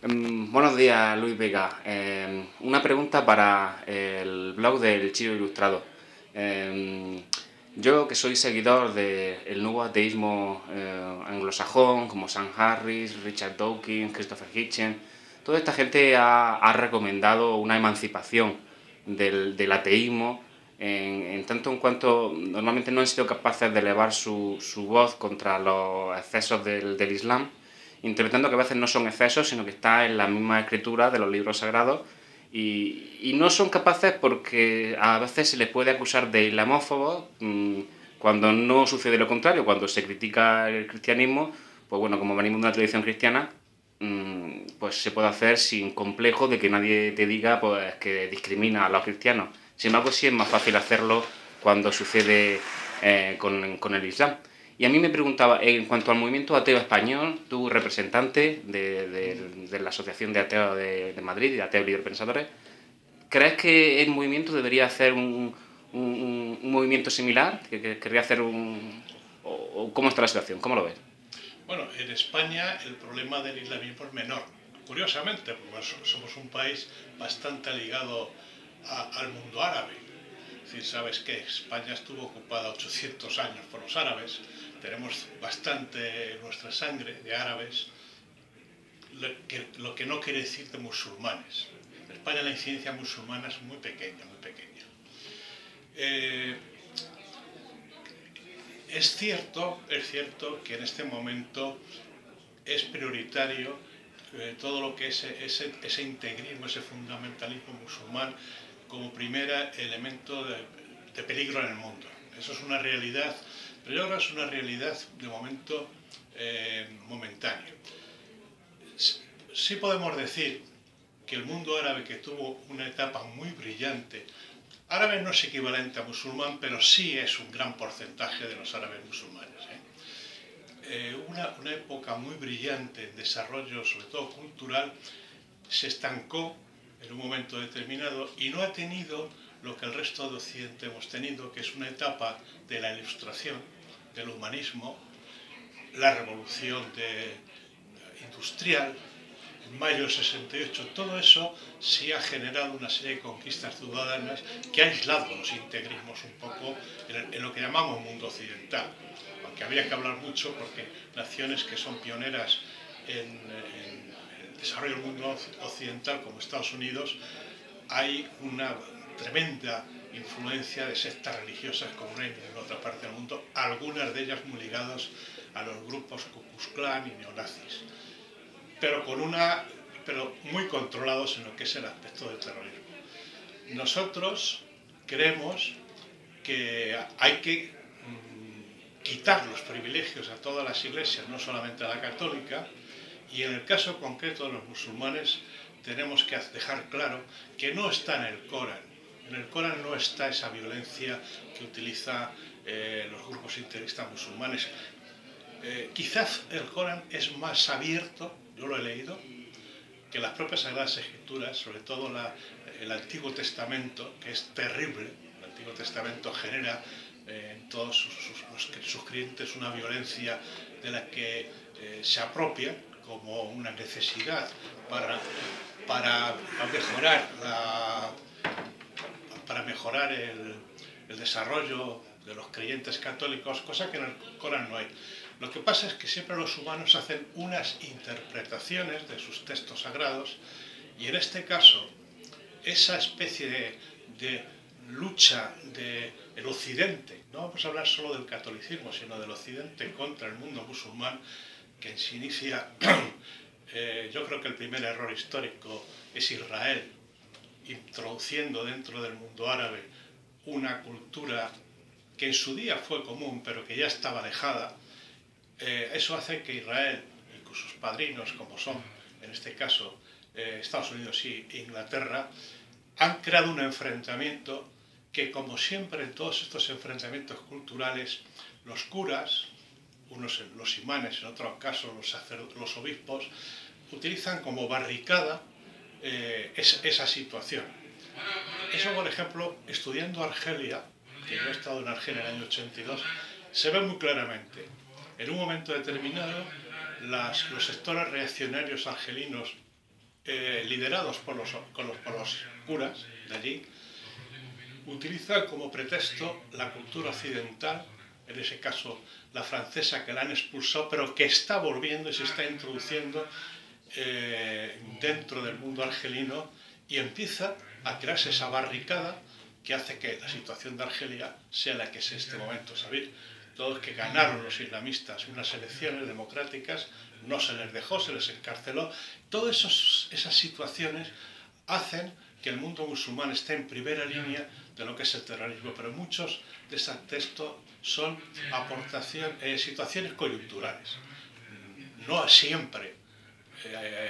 Buenos días, Luis Vega. Una pregunta para el blog del Chivo Ilustrado. Em, yo, que soy seguidor del nuevo ateísmo anglosajón, como Sam Harris, Richard Dawkins, Christopher Hitchens, toda esta gente ha recomendado una emancipación del ateísmo, en tanto en cuanto normalmente no han sido capaces de elevar su voz contra los excesos del Islam, interpretando que a veces no son excesos, sino que está en la misma escritura de los libros sagrados, y no son capaces porque a veces se les puede acusar de islamófobos, cuando no sucede lo contrario, cuando se critica el cristianismo. Pues bueno, como venimos de una tradición cristiana, pues se puede hacer sin complejo de que nadie te diga pues que discrimina a los cristianos. Sin embargo, sí es más fácil hacerlo cuando sucede con el Islam. Y a mí me preguntaba, en cuanto al movimiento ateo español, tú representante de la Asociación de Ateos de Madrid y de Ateos Librepensadores, ¿crees que el movimiento debería hacer un movimiento similar? ¿Que querría hacer o cómo está la situación? ¿Cómo lo ves? Bueno, en España el problema del islamismo es menor. Curiosamente, porque somos un país bastante ligado al mundo árabe. Es decir, sabes que España estuvo ocupada 800 años por los árabes, tenemos bastante en nuestra sangre de árabes, lo que no quiere decir de musulmanes. En España la incidencia musulmana es muy pequeña, muy pequeña. Es cierto que en este momento es prioritario todo lo que es ese integrismo, ese fundamentalismo musulmán como primer elemento de peligro en el mundo. Eso es una realidad, pero yo creo que es una realidad de momento momentánea. Sí podemos decir que el mundo árabe, que tuvo una etapa muy brillante, árabe no es equivalente a musulmán, pero sí es un gran porcentaje de los árabes musulmanes. Una época muy brillante en desarrollo, sobre todo cultural, se estancó en un momento determinado y no ha tenido lo que el resto de Occidente hemos tenido, que es una etapa de la ilustración, del humanismo, la revolución industrial, en mayo del 68, todo eso sí ha generado una serie de conquistas ciudadanas que ha aislado los integrismos un poco en lo que llamamos mundo occidental. Aunque habría que hablar mucho porque naciones que son pioneras en el desarrollo del mundo occidental, como Estados Unidos, hay una tremenda influencia de sectas religiosas como no hay en otra parte del mundo, algunas de ellas muy ligadas a los grupos Ku Klux Klan y neonazis, pero muy controlados en lo que es el aspecto del terrorismo. Nosotros creemos que hay que quitar los privilegios a todas las iglesias, no solamente a la católica, y en el caso concreto de los musulmanes tenemos que dejar claro que no está en el Corán. En el Corán no está esa violencia que utilizan los grupos integristas musulmanes. Quizás el Corán es más abierto, yo lo he leído, que las propias Sagradas Escrituras, sobre todo el Antiguo Testamento, que es terrible. El Antiguo Testamento genera en todos sus creyentes una violencia de la que se apropian como una necesidad para mejorar el desarrollo de los creyentes católicos, cosa que en el Corán no hay. Lo que pasa es que siempre los humanos hacen unas interpretaciones de sus textos sagrados y en este caso esa especie de lucha del Occidente, no vamos a hablar solo del catolicismo, sino del Occidente contra el mundo musulmán, que se inicia, yo creo que el primer error histórico es Israel, introduciendo dentro del mundo árabe una cultura que en su día fue común, pero que ya estaba dejada. Eso hace que Israel y con sus padrinos, como son en este caso Estados Unidos y Inglaterra, han creado un enfrentamiento que, como siempre en todos estos enfrentamientos culturales, los curas, unos los imanes, en otros casos los obispos, utilizan como barricada esa situación. Eso, por ejemplo, estudiando Argelia, que yo he estado en Argelia en el año 82, se ve muy claramente. En un momento determinado, los sectores reaccionarios argelinos liderados por los curas de allí, utilizan como pretexto la cultura occidental, en ese caso la francesa, que la han expulsado, pero que está volviendo y se está introduciendo dentro del mundo argelino, y empieza a crearse esa barricada que hace que la situación de Argelia sea la que es en este momento. ¿Sabéis? Todos que ganaron los islamistas unas elecciones democráticas, no se les dejó, se les encarceló. Todas esas situaciones hacen que el mundo musulmán esté en primera línea de lo que es el terrorismo, pero muchos de esos textos son situaciones coyunturales. No siempre.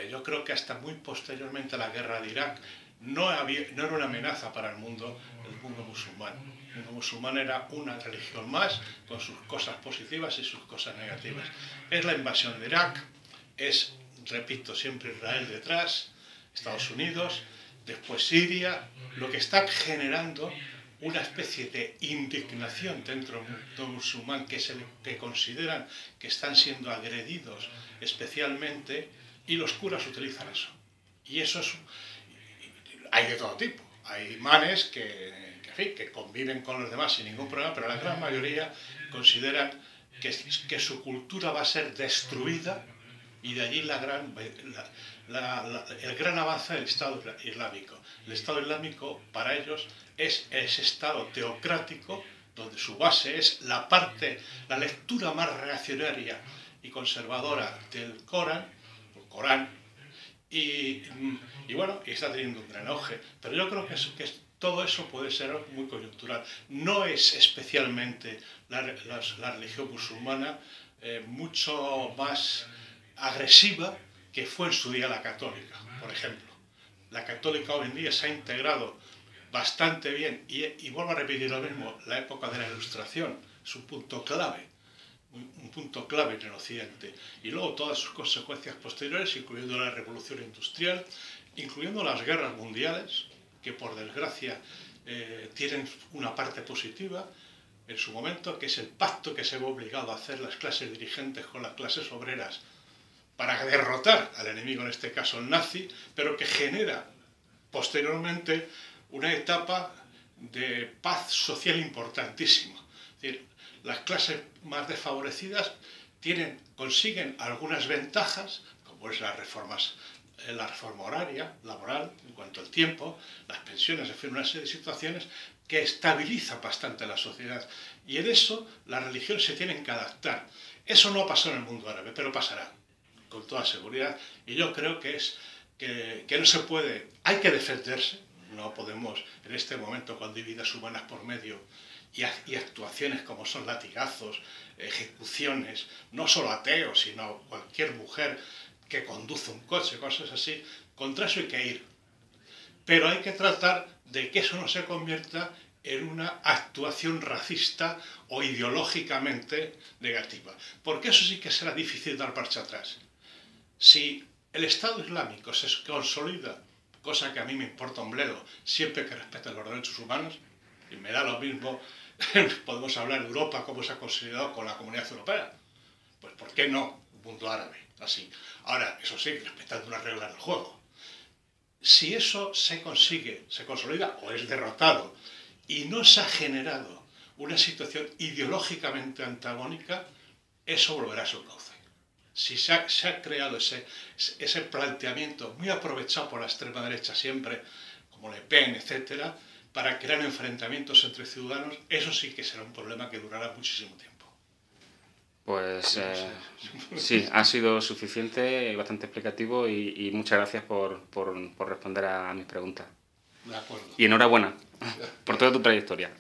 Yo creo que hasta muy posteriormente a la guerra de Irak no era una amenaza para el mundo musulmán. El mundo musulmán era una religión más, con sus cosas positivas y sus cosas negativas. Es la invasión de Irak, es, repito, siempre Israel detrás, Estados Unidos, después Siria, lo que está generando una especie de indignación dentro del mundo musulmán que consideran que están siendo agredidos especialmente, y los curas utilizan eso. Y eso hay de todo tipo. Hay imanes que conviven con los demás sin ningún problema, pero la gran mayoría consideran que su cultura va a ser destruida, y de allí el gran avance del Estado Islámico. El Estado Islámico para ellos es ese Estado teocrático donde su base es la lectura más reaccionaria y conservadora del Corán, y bueno, y está teniendo un gran auge. Pero yo creo que todo eso puede ser muy coyuntural. No es especialmente la religión musulmana mucho más agresiva que fue en su día la católica, por ejemplo. La católica hoy en día se ha integrado bastante bien, y vuelvo a repetir lo mismo, la época de la Ilustración es un punto clave en el Occidente, y luego todas sus consecuencias posteriores, incluyendo la Revolución Industrial, incluyendo las guerras mundiales, que por desgracia tienen una parte positiva en su momento, que es el pacto que se ve obligado a hacer las clases dirigentes con las clases obreras para derrotar al enemigo, en este caso el nazi, pero que genera posteriormente una etapa de paz social importantísima. Es decir, las clases más desfavorecidas consiguen algunas ventajas, como es la reforma horaria, laboral, en cuanto al tiempo, las pensiones, en fin, una serie de situaciones que estabilizan bastante la sociedad. Y en eso las religiones se tienen que adaptar. Eso no pasó en el mundo árabe, pero pasará, con toda seguridad. Y yo creo que no se puede, hay que defenderse. No podemos, en este momento, cuando hay vidas humanas por medio y actuaciones como son latigazos, ejecuciones, no solo ateos, sino cualquier mujer que conduce un coche, cosas así, contra eso hay que ir. Pero hay que tratar de que eso no se convierta en una actuación racista o ideológicamente negativa, porque eso sí que será difícil dar marcha atrás. Si el Estado Islámico se consolida, cosa que a mí me importa un bledo, siempre que respeten los derechos humanos, y me da lo mismo, podemos hablar de Europa, cómo se ha consolidado con la Comunidad Europea, pues ¿por qué no un mundo árabe? Así. Ahora, eso sí, respetando unas reglas del juego. Si eso se consolida o es derrotado, y no se ha generado una situación ideológicamente antagónica, eso volverá a su cauce. Si se ha creado ese planteamiento muy aprovechado por la extrema derecha siempre, como Le Pen, etcétera, para crear enfrentamientos entre ciudadanos, eso sí que será un problema que durará muchísimo tiempo. Pues sí, ha sido suficiente y bastante explicativo, y muchas gracias por responder a mis preguntas. De acuerdo. Y enhorabuena por toda tu trayectoria.